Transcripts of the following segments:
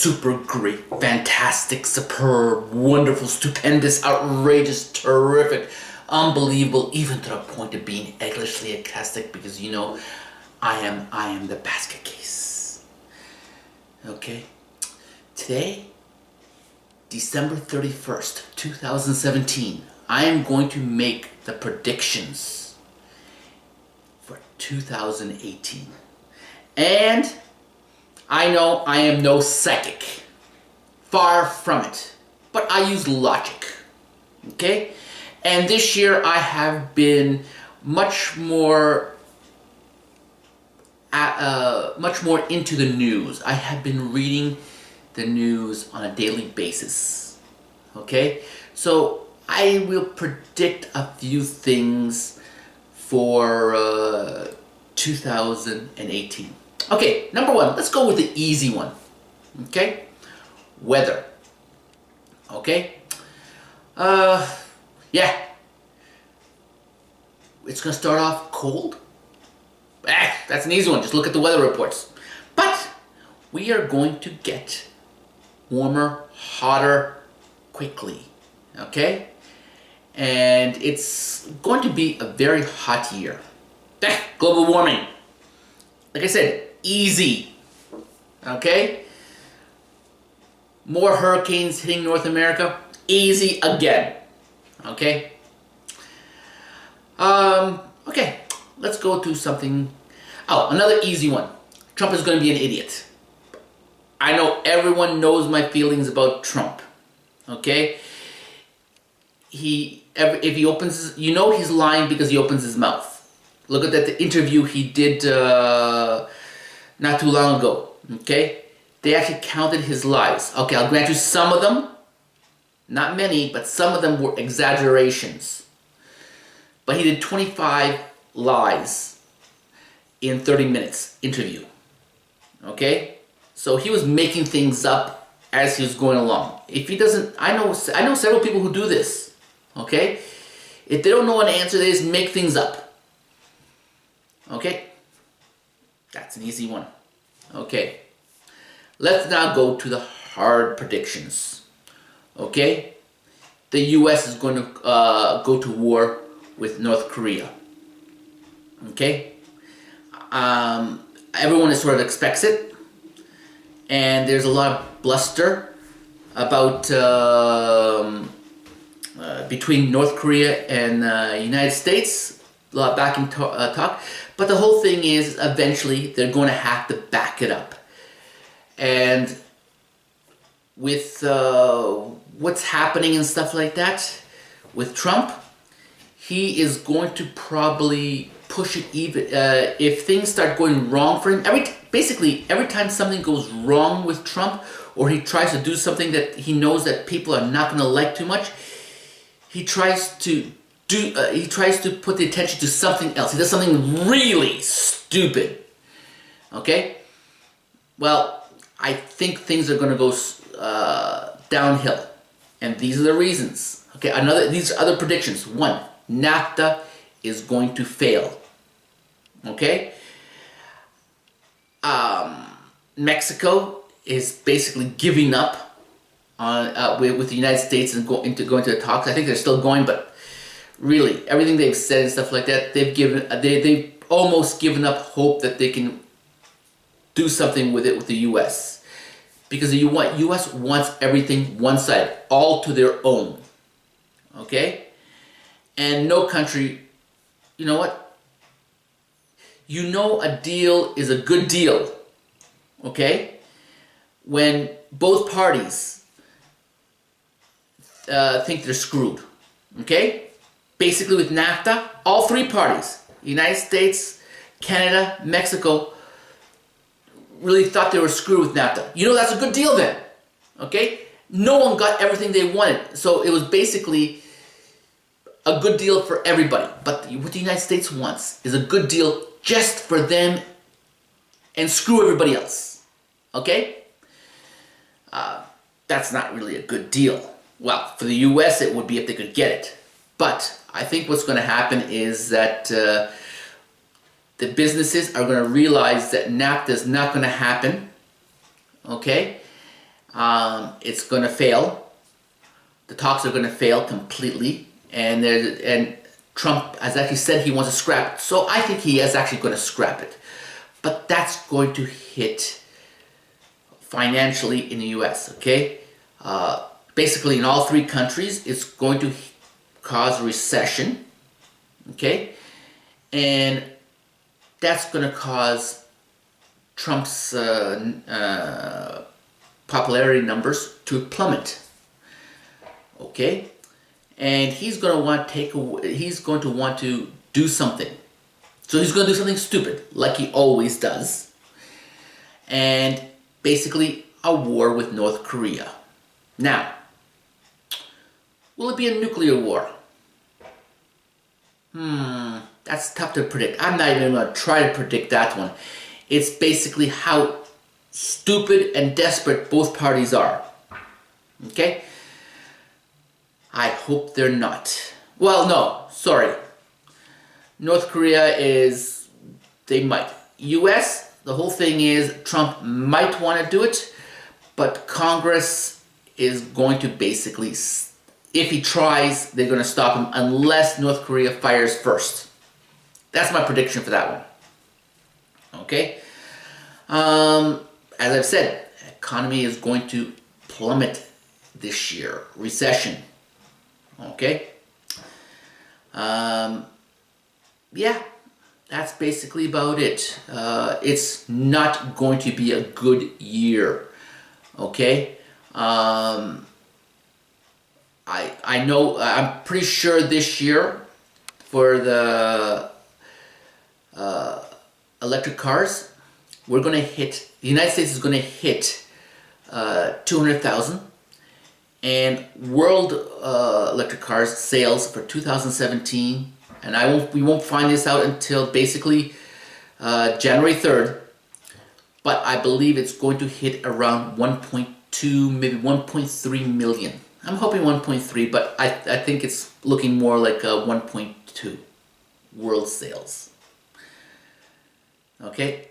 super great, fantastic, superb, wonderful, stupendous, outrageous, terrific, unbelievable, even to the point of being eggishly ecstatic, because you know, I am the basket case. Okay? Today, December 31st, 2017, I am going to make the predictions for 2018. And I know I am no psychic. Far from it. But I use logic. Okay? And this year I have been much more into the news. I have been reading the news on a daily basis. Okay? So I will predict a few things for 2018. Okay, number one, let's go with the easy one. Okay? Weather. Okay? Yeah. It's gonna start off cold. That's an easy one. Just look at the weather reports. But we are going to get warmer, hotter, quickly. Okay? And it's going to be a very hot year. Global warming. Like I said, easy. Okay? More hurricanes hitting North America. Easy again. Okay? Okay. Let's go to something. Oh, another easy one. Trump is going to be an idiot. I know everyone knows my feelings about Trump. Okay? If he opens, you know he's lying because he opens his mouth. Look at that interview he did not too long ago. Okay? They actually counted his lies. Okay, I'll grant you some of them. Not many, but some of them were exaggerations. But he did 25 lies in 30 minutes interview. Okay? So he was making things up as he was going along. If he doesn't, I know several people who do this. Okay? If they don't know an answer, they just make things up. Okay? That's an easy one. Okay. Let's now go to the hard predictions. Okay? The US is going to go to war with North Korea. Okay? Everyone sort of expects it. And there's a lot of bluster about between North Korea and United States. A lot of back and talk. But the whole thing is, eventually, they're going to have to back it up. And with what's happening and stuff like that, with Trump, he is going to probably push it even, if things start going wrong for him. Basically, every time something goes wrong with Trump, or he tries to do something that he knows that people are not going to like too much, he tries to put the attention to something else. He does something really stupid. Okay? Well, I think things are going to go downhill. And these are the reasons. Okay, these are other predictions. One, NAFTA is going to fail. Okay? Mexico is basically giving up on with the United States and going to the talks. I think they're still going, but really, everything they've said and stuff like that, they've almost given up hope that they can do something with it with the U.S. Because the U.S. wants everything one-sided, all to their own. Okay? And no country, you know what? You know a deal is a good deal. Okay? When both parties think they're screwed. Okay? Basically with NAFTA, all three parties, United States, Canada, Mexico, really thought they were screwed with NAFTA. You know that's a good deal then. Okay? No one got everything they wanted. So it was basically a good deal for everybody. But what the United States wants is a good deal just for them and screw everybody else. Okay? That's not really a good deal. Well, for the US it would be if they could get it. But I think what's going to happen is that the businesses are going to realize that NAFTA is not going to happen, okay? It's going to fail. The talks are going to fail completely, and Trump has actually said he wants to scrap it. So I think he is actually going to scrap it, but that's going to hit financially in the U.S. Okay, basically in all three countries, it's going to cause recession. Okay, and that's going to cause Trump's popularity numbers to plummet. Okay, and he's going to want to do something. So he's going to do something stupid, like he always does, and basically a war with North Korea. Now, will it be a nuclear war? That's tough to predict. I'm not even going to try to predict that one. It's basically how stupid and desperate both parties are. Okay? I hope they're not. Well, no, sorry. North Korea they might. US, the whole thing is Trump might want to do it, but Congress is going to basically, if he tries, they're going to stop him unless North Korea fires first. That's my prediction for that one. Okay? As I've said, economy is going to plummet this year. Recession. Okay? Yeah, that's basically about it. It's not going to be a good year. Okay? I know, I'm pretty sure this year for the electric cars, the United States is going to hit 200,000, and world electric cars sales for 2017, and we won't find this out until basically January 3rd, but I believe it's going to hit around 1.2, maybe 1.3 million. I'm hoping 1.3, but I think it's looking more like 1.2 world sales. Okay?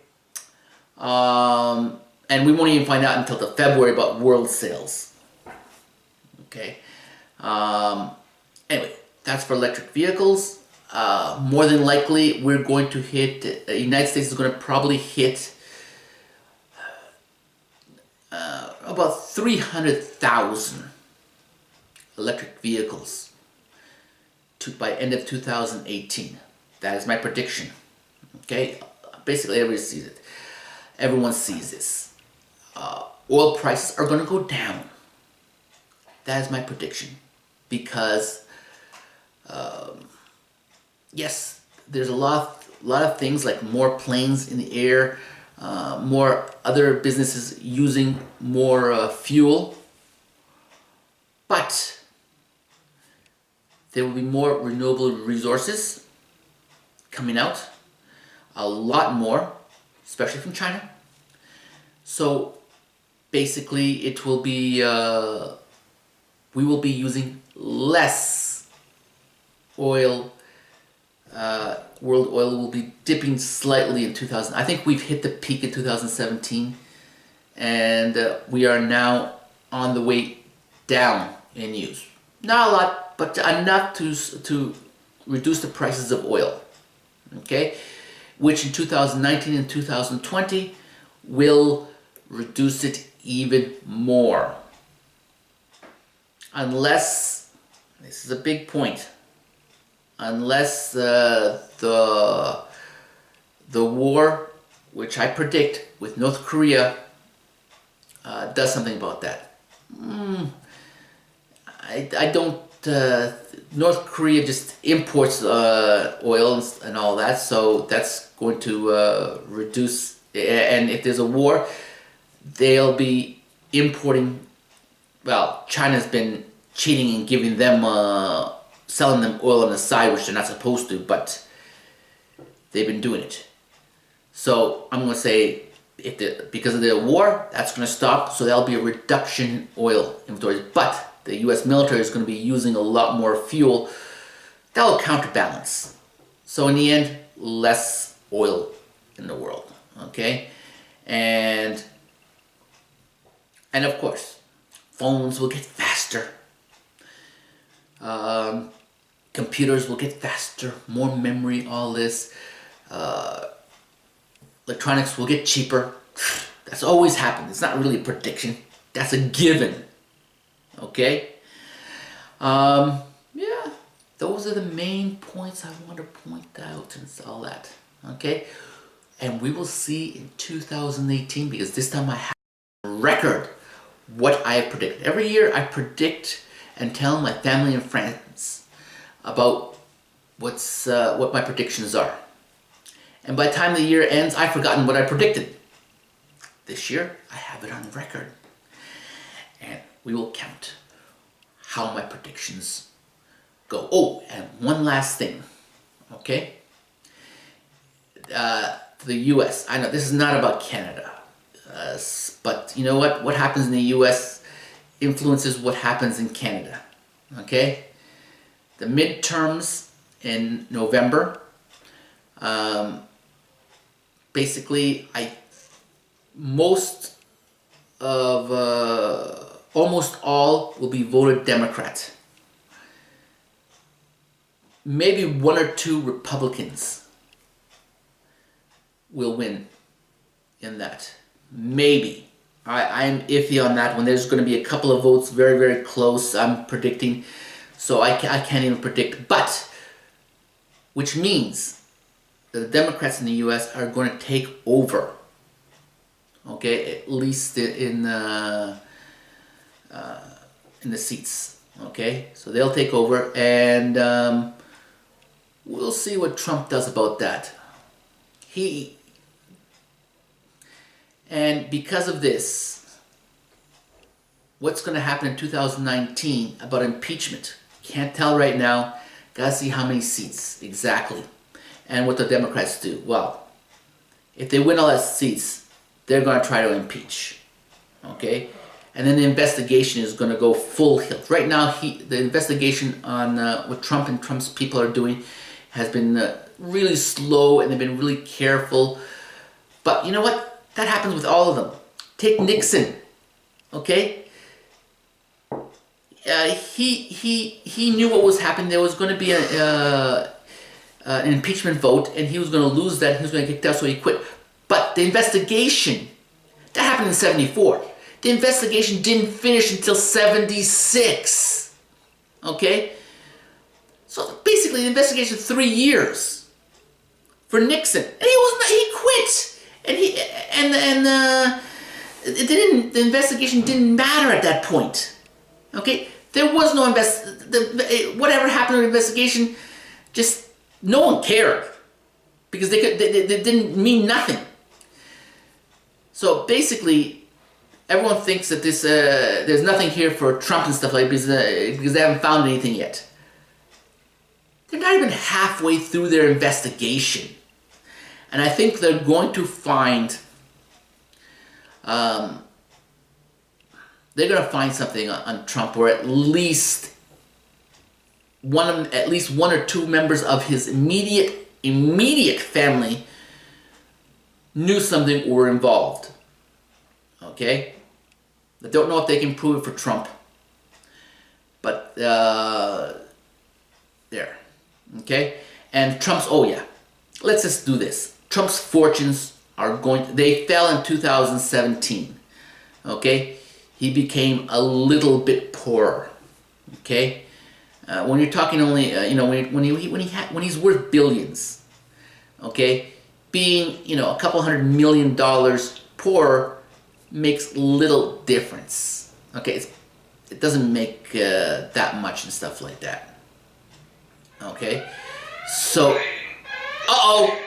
And we won't even find out until the February about world sales. Okay? Anyway, that's for electric vehicles. More than likely, we're going to hit, the United States is going to probably hit about 300,000 electric vehicles by end of 2018. That is my prediction. Okay? Basically, everybody sees it. Everyone sees this. Oil prices are going to go down. That is my prediction. Because, yes, there's a lot of things like more planes in the air, more other businesses using more fuel. But there will be more renewable resources coming out. A lot more, especially from China. So basically it will be, we will be using less oil. World oil will be dipping slightly in 2000. I think we've hit the peak in 2017, and we are now on the way down in use. Not a lot, but enough to reduce the prices of oil. Okay? Which in 2019 and 2020 will reduce it even more. Unless, this is a big point, unless the war, which I predict with North Korea, does something about that. I don't, North Korea just imports oil and all that, so that's going to reduce, and if there's a war, they'll be importing, well, China's been cheating and giving them, selling them oil on the side, which they're not supposed to, but they've been doing it. So I'm going to say, because of the war, that's going to stop, so there'll be a reduction in oil inventories, but the US military is going to be using a lot more fuel. That will counterbalance. So in the end, less oil in the world. Okay? And And of course, phones will get faster. Computers will get faster, more memory, all this. Electronics will get cheaper. That's always happened. It's not really a prediction. That's a given. Okay? Yeah, those are the main points I want to point out and all that. Okay? And we will see in 2018, because this time I have a record what I have predicted. Every year I predict and tell my family and friends about what my predictions are. And by the time the year ends, I've forgotten what I predicted. This year, I have it on record. And we will count how my predictions go. Oh, and one last thing, okay? The US, I know this is not about Canada, but you know what? What happens in the US influences what happens in Canada, okay? The midterms in November, basically, almost all will be voted Democrat. Maybe one or two Republicans will win in that. Maybe. I'm iffy on that one. There's going to be a couple of votes very, very close, I'm predicting. So I can't even predict. But, which means the Democrats in the US are going to take over. Okay, at least in the seats. Okay, so they'll take over, and we'll see what Trump does about that. And because of this, what's going to happen in 2019 about impeachment? Can't tell right now. Gotta see how many seats exactly, and what the Democrats do. Well, if they win all the seats, they're going to try to impeach. Okay, and then the investigation is going to go full tilt. Right now, the investigation on what Trump and Trump's people are doing has been really slow, and they've been really careful. But you know what? That happens with all of them. Take Nixon. Okay. He knew what was happening. There was going to be an impeachment vote, and he was going to lose that. He was going to get kicked out, so he quit. But the investigation, that happened in 1974. The investigation didn't finish until 1976. Okay? So basically the investigation 3 years for Nixon. And he quit. And the investigation didn't matter at that point. Okay? There was no whatever happened in the investigation, just no one cared. Because they didn't mean nothing. So basically, everyone thinks that there's nothing here for Trump and stuff like that because they haven't found anything yet. They're not even halfway through their investigation. And I think they're going to find, they're going to find something on Trump, or at least one or two members of his immediate family knew something or were involved. Okay? I don't know if they can prove it for Trump. But, there. Okay? And Trump's, let's just do this. Trump's fortunes they fell in 2017. Okay? He became a little bit poorer. Okay? When you're talking only, when he's worth billions. Okay? Being, a couple $100 million poorer makes little difference. Okay? It doesn't make that much and stuff like that. Okay? So,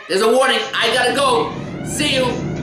there's a warning. I gotta go. See you.